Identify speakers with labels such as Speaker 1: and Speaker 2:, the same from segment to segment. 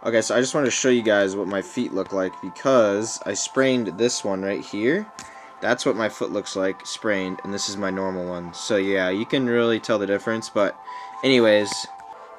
Speaker 1: Okay, so I just wanted to show you guys what my feet look like because I sprained this one right here. That's what my foot looks like sprained, and this is my normal one. So yeah, you can really tell the difference, but anyways,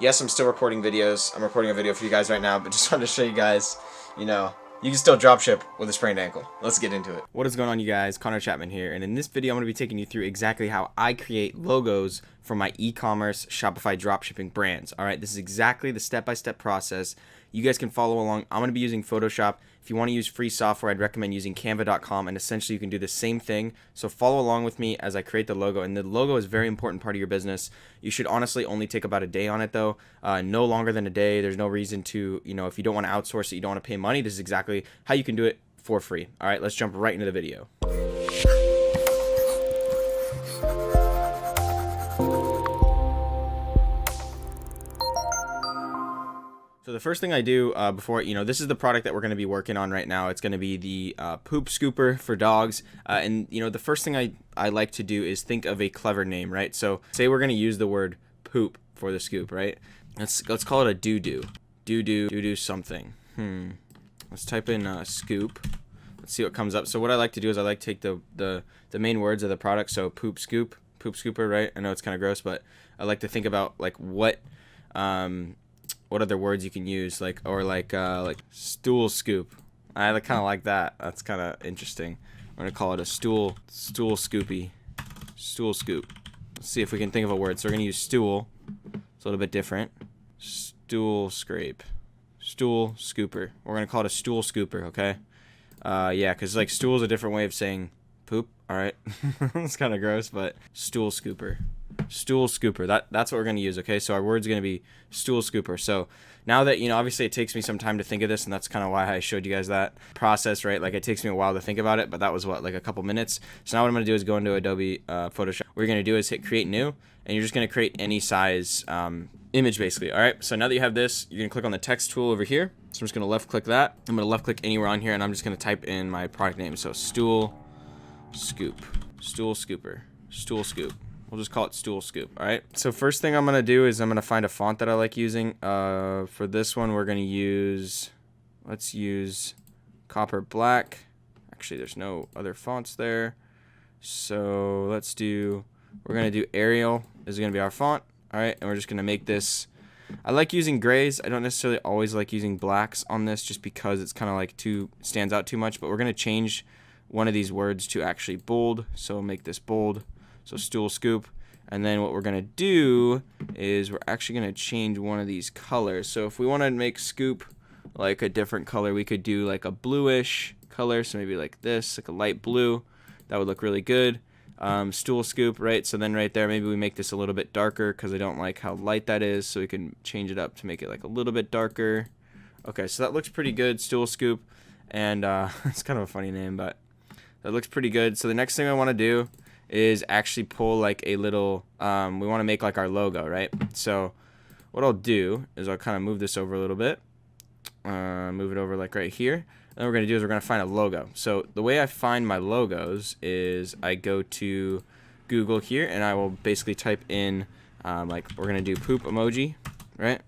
Speaker 1: yes, I'm still recording videos. I'm recording a video for you guys right now, but just wanted to show you guys, you can still dropship with a sprained ankle. Let's get into it. What is going on, you guys? Connor Chapman here, and in this video I'm going to be taking you through exactly how I create logos for my e-commerce Shopify dropshipping brands. Alright, this is exactly the step-by-step process. You guys can follow along. I'm going to be using Photoshop. If you want to use free software, I'd recommend using canva.com, and essentially you can do the same thing. So follow along with me as I create the logo, and the logo is a very important part of your business. You should honestly only take about a day on it though, no longer than a day. There's no reason to, if you don't want to outsource it, you don't want to pay money, this is exactly how you can do it for free. All right, let's jump right into the video. So the first thing I do before, this is the product that we're going to be working on right now. It's going to be the poop scooper for dogs. And the first thing I like to do is think of a clever name, right? So say we're going to use the word poop for the scoop, right? Let's call it a doo-doo. Doo-doo something. Let's type in scoop. Let's see what comes up. So what I like to do is I like to take the main words of the product. So poop scoop, poop scooper, right? I know it's kind of gross, but I like to think about like what other words you can use, like stool scoop. I kind of like that. That's kind of interesting. I'm gonna call it a stool scoopy, stool scoop. Let's see if we can think of a word. So we're gonna use stool. It's a little bit different. Stool scrape, stool scooper. We're gonna call it a stool scooper. Okay. Yeah, because like stool is a different way of saying poop. All right. It's kind of gross, but stool scooper. Stool scooper. That's what we're going to use. Okay, so our word's going to be stool scooper. So now that obviously it takes me some time to think of this, and that's kind of why I showed you guys that process, right? Like it takes me a while to think about it, but that was like a couple minutes. So now what I'm going to do is go into Adobe Photoshop. What you're going to do is hit create new, and you're just going to create any size image basically. All right, so now that you have this, you're going to click on the text tool over here. So I'm just going to left click that. I'm going to left click anywhere on here, and I'm just going to type in my product name. So stool scoop, stool scooper, stool scoop. We'll just call it stool scoop. All right. So first thing I'm going to do is I'm going to find a font that I like using. For this one, we're going to use, let's use Copper Black. Actually, there's no other fonts there. So we're going to do Arial is going to be our font. All right. And we're just going to make this, I like using grays. I don't necessarily always like using blacks on this just because it's kind of like stands out too much, but we're going to change one of these words to actually bold. So we'll make this bold. So stool scoop, and then what we're gonna do is we're actually gonna change one of these colors. So if we want to make scoop like a different color, we could do like a bluish color. So maybe like this, like a light blue. That would look really good. Stool scoop, right? So then right there, maybe we make this a little bit darker because I don't like how light that is. So we can change it up to make it like a little bit darker. Okay, so that looks pretty good, stool scoop, and it's kind of a funny name, but that looks pretty good. So the next thing I want to do is actually pull like a little, we want to make like our logo, right? So what I'll do is I'll kind of move this over a little bit, move it over like right here. And what we're going to do is we're going to find a logo. So the way I find my logos is I go to Google here, and I will basically type in, like we're going to do poop emoji, right?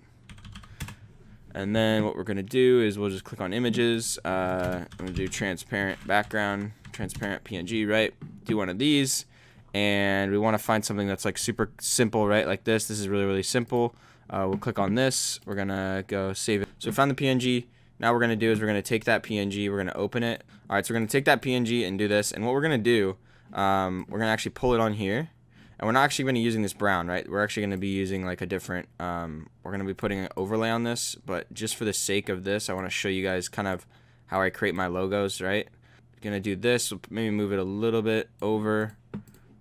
Speaker 1: And then what we're going to do is we'll just click on images. I'm going to do transparent background, transparent PNG, right? Do one of these, and we want to find something that's like super simple, right? Like this is really, really simple. We'll click on this. We're going to go save it. So we found the PNG. Now what we're going to do is we're going to take that PNG. We're going to open it. All right, so we're going to take that PNG and do this. And what we're going to do, we're going to actually pull it on here. And we're not actually going to be using this brown, right? We're actually going to be using like a different, we're going to be putting an overlay on this. But just for the sake of this, I want to show you guys kind of how I create my logos, right? Going to do this. We'll maybe move it a little bit over.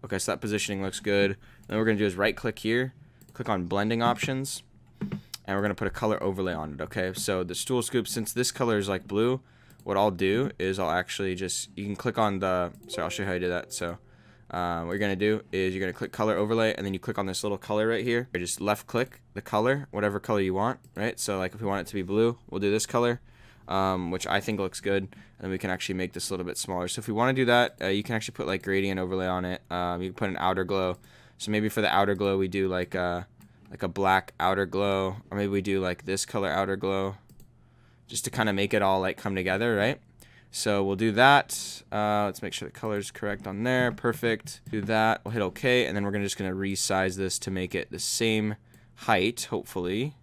Speaker 1: Okay, so that positioning looks good. Then what we're going to do is right click here, click on blending options, and we're going to put a color overlay on it. Okay, so the stool scoop, since this color is like blue, what I'll do is I'll actually you can click on sorry, I'll show you how you do that. So what you're going to do is you're going to click color overlay, and then you click on this little color right here. Or just left click the color, whatever color you want, right? So like if we want it to be blue, we'll do this color, which I think looks good. And then we can actually make this a little bit smaller. So if we want to do that, you can actually put like gradient overlay on it. You can put an outer glow. So maybe for the outer glow, we do like a black outer glow, or maybe we do like this color outer glow. just to kind of make it all like come together, right? So we'll do that. Let's make sure the color is correct on there. Perfect. Do that. We'll hit OK, and then we're just gonna resize this to make it the same height, hopefully.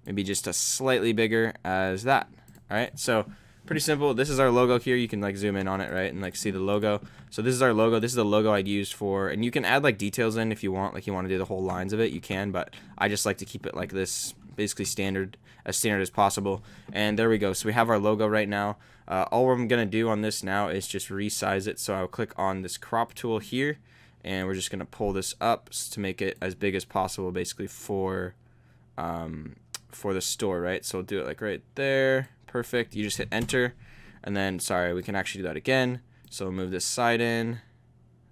Speaker 1: Maybe just a slightly bigger as that. All right. So pretty simple. This is our logo here. You can like zoom in on it, right, and like see the logo. So this is our logo. This is the logo I'd use for, and you can add like details in if you want, like you want to do the whole lines of it, you can, but I just like to keep it like this, basically standard as possible. And there we go. So we have our logo right now. All I'm gonna do on this now is just resize it. So I'll click on this crop tool here, and we're just gonna pull this up to make it as big as possible, basically for the store, right? So we'll do it like right there. Perfect. You just hit enter, and then sorry, we can actually do that again. So move this side in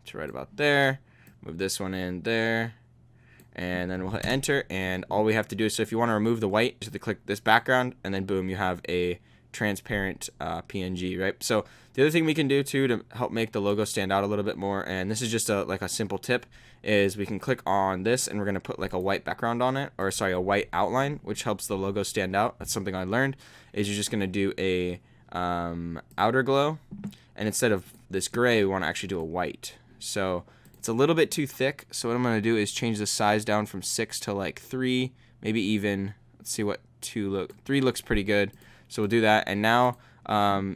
Speaker 1: to right about there, move this one in there, and then we'll hit enter. And all we have to do is, so if you want to remove the white, just have to click this background, and then boom, you have a transparent PNG, right? So the other thing we can do too to help make the logo stand out a little bit more, and this is just like a simple tip, is we can click on this and we're going to put like a white background on it, or sorry, a white outline, which helps the logo stand out. That's something I learned, is you're just going to do a outer glow, and instead of this gray, we want to actually do a white. So it's a little bit too thick, so what I'm going to do is change the size down from 6 to like 3, maybe even, let's see what 3 looks pretty good. So we'll do that, and now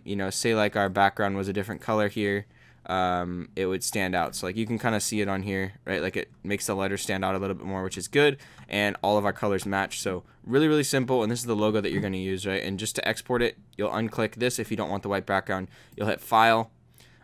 Speaker 1: you know, say like our background was a different color here, it would stand out. So like you can kind of see it on here, right? Like it makes the letters stand out a little bit more, which is good, and all of our colors match. So really, really simple, and this is the logo that you're going to use, right? And just to export it, you'll unclick this if you don't want the white background. You'll hit File,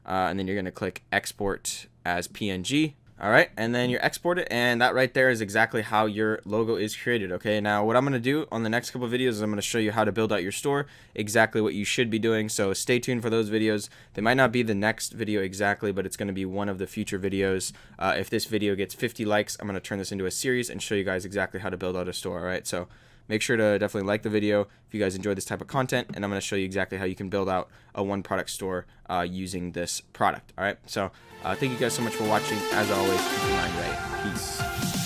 Speaker 1: and then you're going to click Export as PNG. All right, and then you export it, and that right there is exactly how your logo is created. Okay, now what I'm going to do on the next couple of videos is I'm going to show you how to build out your store, exactly what you should be doing. So stay tuned for those videos. They might not be the next video exactly, but it's going to be one of the future videos. If this video gets 50 likes, I'm going to turn this into a series and show you guys exactly how to build out a store. All right, so make sure to definitely like the video if you guys enjoy this type of content, and I'm going to show you exactly how you can build out a one product store using this product. All right, so thank you guys so much for watching. As always, keep your mind right. Peace.